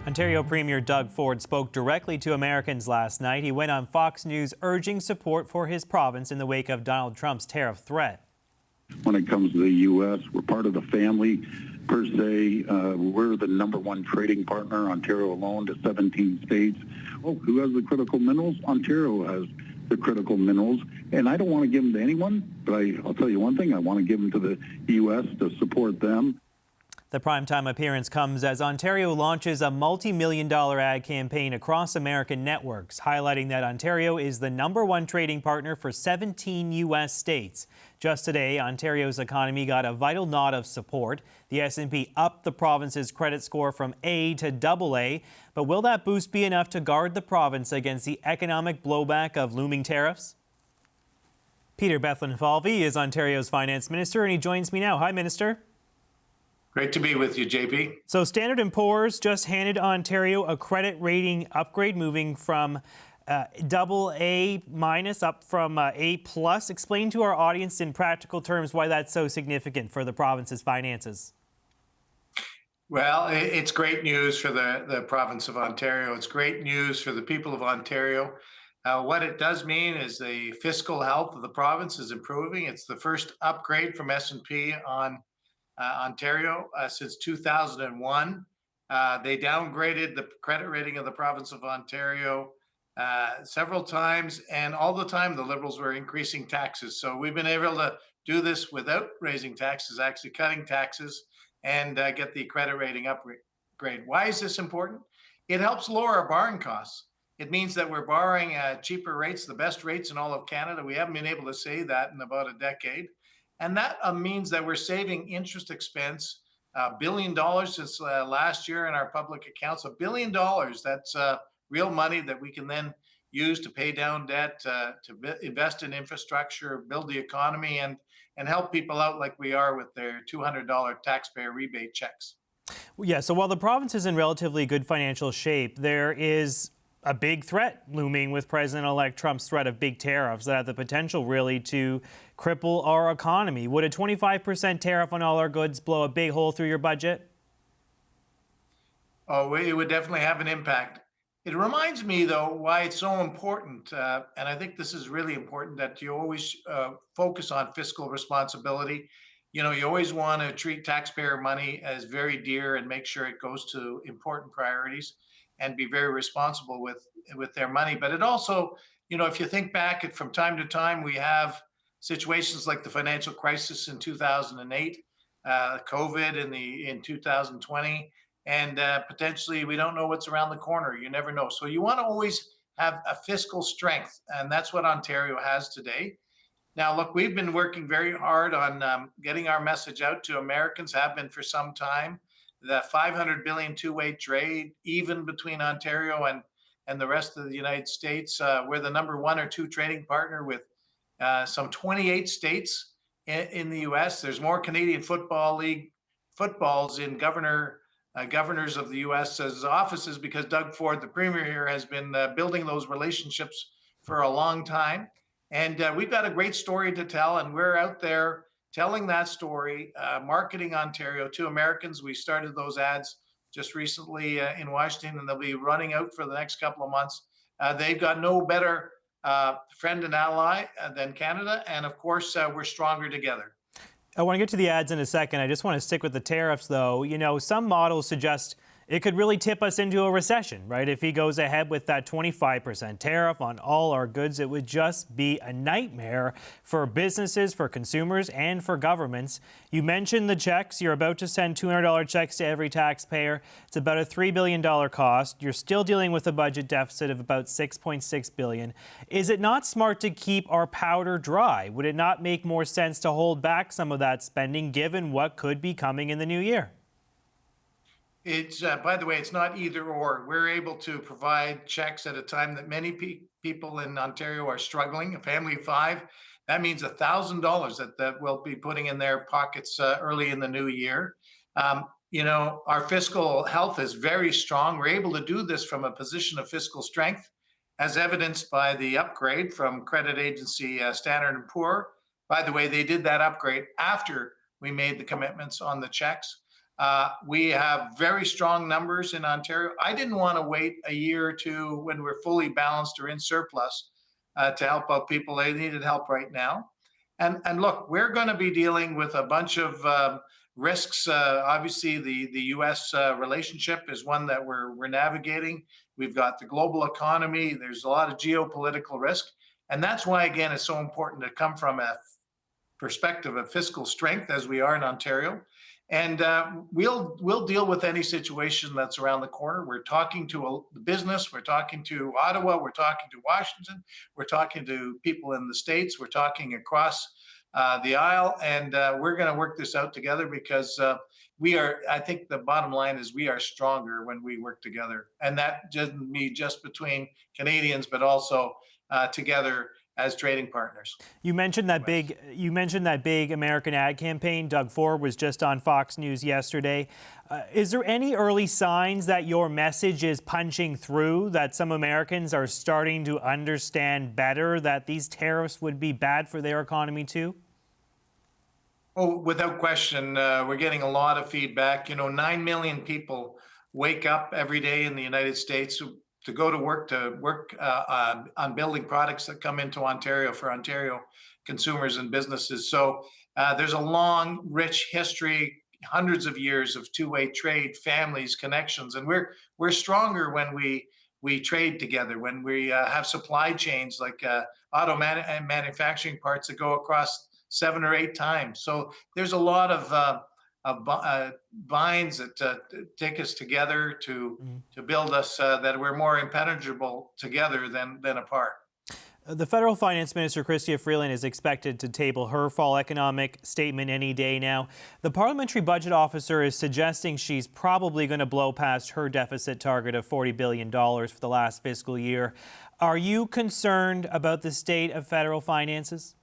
Ontario Premier Doug Ford spoke directly to Americans last night. He went on Fox News urging support for his province in the wake of Donald Trump's tariff threat. When it comes to the U.S., we're part of the family, per se. We're the #1 trading partner, Ontario alone, to 17 states. Oh, who has the critical minerals? Ontario has the critical minerals. And I don't want to give them to anyone, but I'll tell you one thing, I want to give them to the U.S. to support them. The primetime appearance comes as Ontario launches a multi-million-dollar ad campaign across American networks, highlighting that Ontario is the #1 trading partner for 17 U.S. states. Just today, Ontario's economy got a vital nod of support. The S&P upped the province's credit score from A to AA. But will that boost be enough to guard the province against the economic blowback of looming tariffs? Peter Bethlenfalvy is Ontario's Finance Minister, and he joins me now. Hi, Minister. Great to be with you, JP. So Standard & Poor's just handed Ontario a credit rating upgrade, moving from AA- up from A+. Explain to our audience in practical terms why that's so significant for the province's finances. Well, it's great news for the province of Ontario. It's great news for the people of Ontario. What it does mean is the fiscal health of the province is improving. It's the first upgrade from S&P on Ontario since 2001. They downgraded the credit rating of the province of Ontario several times, and all the time the Liberals were increasing taxes. So we've been able to do this without raising taxes, actually cutting taxes, and get the credit rating upgrade. Why is this important? It helps lower our borrowing costs. It means that we're borrowing at cheaper rates, the best rates in all of Canada. We haven't been able to say that in about a decade. And that means that we're saving interest expense, $1 billion since last year in our public accounts, $1 billion. That's real money that we can then use to pay down debt, to invest in infrastructure, build the economy, and help people out like we are with their $200 taxpayer rebate checks. Yeah, so while the province is in relatively good financial shape, there is a big threat looming with President-elect Trump's threat of big tariffs that have the potential really to cripple our economy. Would a 25% tariff on all our goods blow a big hole through your budget? Oh, it would definitely have an impact. It reminds me, though, why it's so important, and I think this is really important, that you always focus on fiscal responsibility. You know, you always want to treat taxpayer money as very dear and make sure it goes to important priorities and be very responsible with their money. But it also, you know, if you think back, from time to time, we have situations like the financial crisis in 2008, COVID in 2020, and potentially we don't know what's around the corner. You never know. So you want to always have a fiscal strength, and that's what Ontario has today. Now, look, we've been working very hard on getting our message out to Americans, have been for some time. The $500 billion two-way trade, even between Ontario and the rest of the United States. We're the #1 or 2 trading partner with some 28 states in the U.S. There's more Canadian Football League footballs in governors of the U.S.'s offices because Doug Ford, the premier here, has been building those relationships for a long time. And we've got a great story to tell, and we're out there telling that story, marketing Ontario to Americans. We started those ads just recently in Washington, and they'll be running out for the next couple of months. They've got no better friend and ally than Canada, and of course, we're stronger together. I want to get to the ads in a second. I just want to stick with the tariffs, though. You know, some models suggest it could really tip us into a recession, right? If he goes ahead with that 25% tariff on all our goods, it would just be a nightmare for businesses, for consumers, and for governments. You mentioned the checks. You're about to send $200 checks to every taxpayer. It's about a $3 billion cost. You're still dealing with a budget deficit of about $6.6 billion. Is it not smart to keep our powder dry? Would it not make more sense to hold back some of that spending, given what could be coming in the new year? It's, by the way, it's not either or. We're able to provide checks at a time that many people in Ontario are struggling. A family of 5, that means $1,000 that we'll be putting in their pockets early in the new year. You know, our fiscal health is very strong. We're able to do this from a position of fiscal strength, as evidenced by the upgrade from credit agency Standard & Poor. By the way, they did that upgrade after we made the commitments on the checks. We have very strong numbers in Ontario. I didn't want to wait a year or two when we're fully balanced or in surplus to help out people. They needed help right now. And look, we're going to be dealing with a bunch of risks. Obviously, the U.S. Relationship is one that we're navigating. We've got the global economy. There's a lot of geopolitical risk. And that's why, again, it's so important to come from a perspective of fiscal strength as we are in Ontario. And we'll deal with any situation that's around the corner. We're talking to the business. We're talking to Ottawa. We're talking to Washington. We're talking to people in the States. We're talking across the aisle. And we're going to work this out together because we are, I think the bottom line is we are stronger when we work together. And that doesn't mean just between Canadians, but also together as trading partners. You mentioned that big American ad campaign. Doug Ford was just on Fox News yesterday. Is there any early signs that your message is punching through, that some Americans are starting to understand better that these tariffs would be bad for their economy too? Oh, without question, we're getting a lot of feedback. 9 million people wake up every day in the United States to go to work on building products that come into Ontario for Ontario consumers and businesses. So there's a long, rich history, hundreds of years of two-way trade, families, connections, and we're stronger when we trade together, when we have supply chains like auto manufacturing parts that go across 7 or 8 times. So there's a lot of binds that take us together to build us that we're more impenetrable together than apart. The federal finance minister, Chrystia Freeland, is expected to table her fall economic statement any day now. The parliamentary budget officer is suggesting she's probably going to blow past her deficit target of $40 billion for the last fiscal year. Are you concerned about the state of federal finances?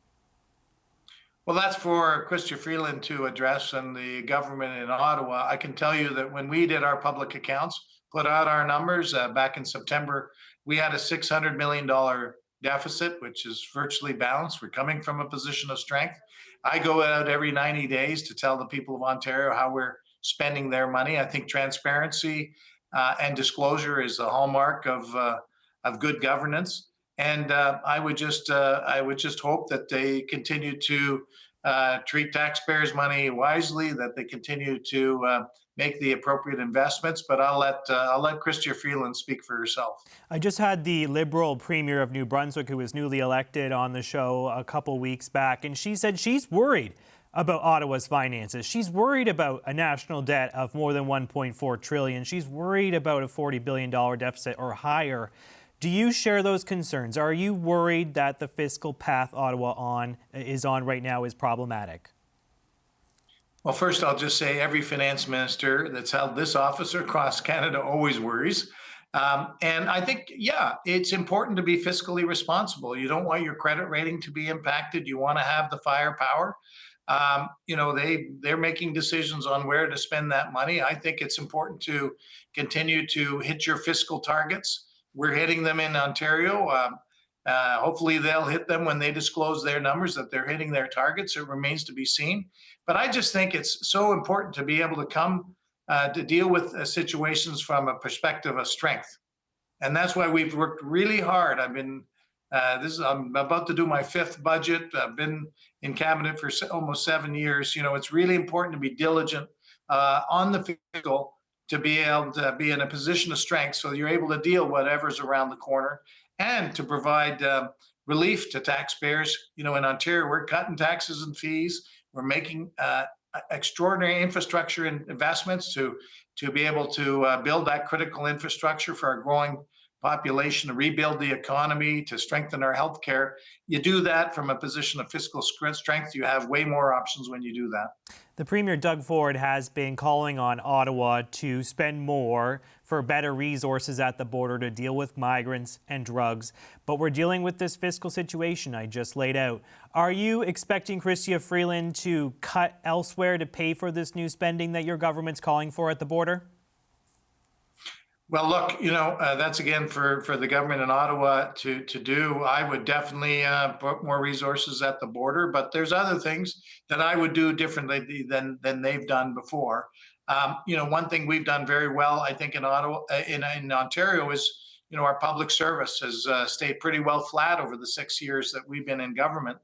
Well, that's for Chrystia Freeland to address and the government in Ottawa. I can tell you that when we did our public accounts, put out our numbers back in September, we had a $600 million deficit, which is virtually balanced. We're coming from a position of strength. I go out every 90 days to tell the people of Ontario how we're spending their money. I think transparency and disclosure is the hallmark of good governance. And I would just hope that they continue to treat taxpayers' money wisely, that they continue to make the appropriate investments. But I'll let Chrystia Freeland speak for herself. I just had the Liberal Premier of New Brunswick, who was newly elected, on the show a couple weeks back, and she said she's worried about Ottawa's finances. She's worried about a national debt of more than $1.4 trillion. She's worried about a $40 billion deficit or higher. Do you share those concerns? Are you worried that the fiscal path Ottawa is on right now is problematic? Well, first, I'll just say every finance minister that's held this office across Canada always worries. And I think, yeah, it's important to be fiscally responsible. You don't want your credit rating to be impacted. You want to have the firepower. They're making decisions on where to spend that money. I think it's important to continue to hit your fiscal targets. We're hitting them in Ontario. Hopefully they'll hit them when they disclose their numbers, that they're hitting their targets. It remains to be seen. But I just think it's so important to be able to come to deal with situations from a perspective of strength. And that's why we've worked really hard. I'm about to do my 5th budget. I've been in cabinet for almost 7 years. It's really important to be diligent on the fiscal, to be able to be in a position of strength so you're able to deal whatever's around the corner and to provide relief to taxpayers. In Ontario, we're cutting taxes and fees. We're making extraordinary infrastructure investments to be able to build that critical infrastructure for our growing population, to rebuild the economy, to strengthen our healthcare. You do that from a position of fiscal strength. You have way more options when you do that. The Premier, Doug Ford, has been calling on Ottawa to spend more for better resources at the border to deal with migrants and drugs. But we're dealing with this fiscal situation I just laid out. Are you expecting Chrystia Freeland to cut elsewhere to pay for this new spending that your government's calling for at the border? Well, look, that's again for the government in Ottawa to do. I would definitely put more resources at the border, but there's other things that I would do differently than they've done before. One thing we've done very well, I think, in Ottawa, in Ontario, is our public service has stayed pretty well flat over the 6 years that we've been in government.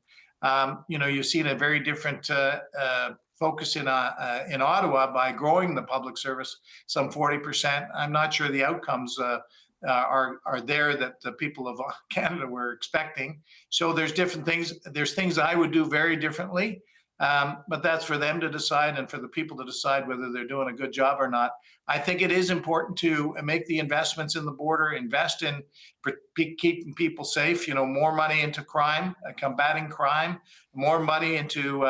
You've seen a very different focus in Ottawa by growing the public service some 40%. I'm not sure the outcomes are there that the people of Canada were expecting. So there's different things. There's things I would do very differently, but that's for them to decide and for the people to decide whether they're doing a good job or not. I think it is important to make the investments in the border, invest in keeping people safe, more money into crime, combating crime, more money into,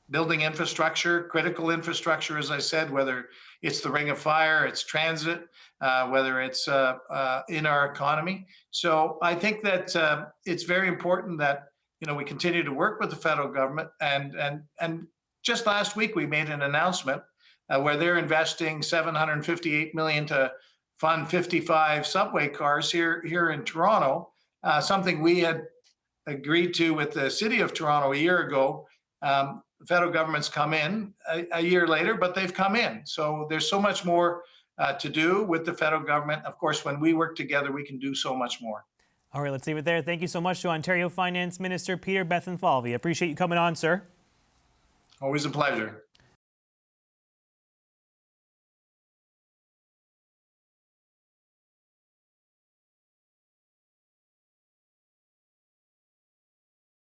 building infrastructure, critical infrastructure, as I said, whether it's the Ring of Fire, it's transit, whether it's in our economy. So I think that it's very important that we continue to work with the federal government. And just last week we made an announcement where they're investing $758 million to fund 55 subway cars here in Toronto, something we had agreed to with the city of Toronto a year ago. The federal government's come in a year later, but they've come in. So there's so much more to do with the federal government. Of course, when we work together, we can do so much more. All right, let's leave it there. Thank you so much to Ontario Finance Minister Peter Bethlenfalvy. I appreciate you coming on, sir. Always a pleasure.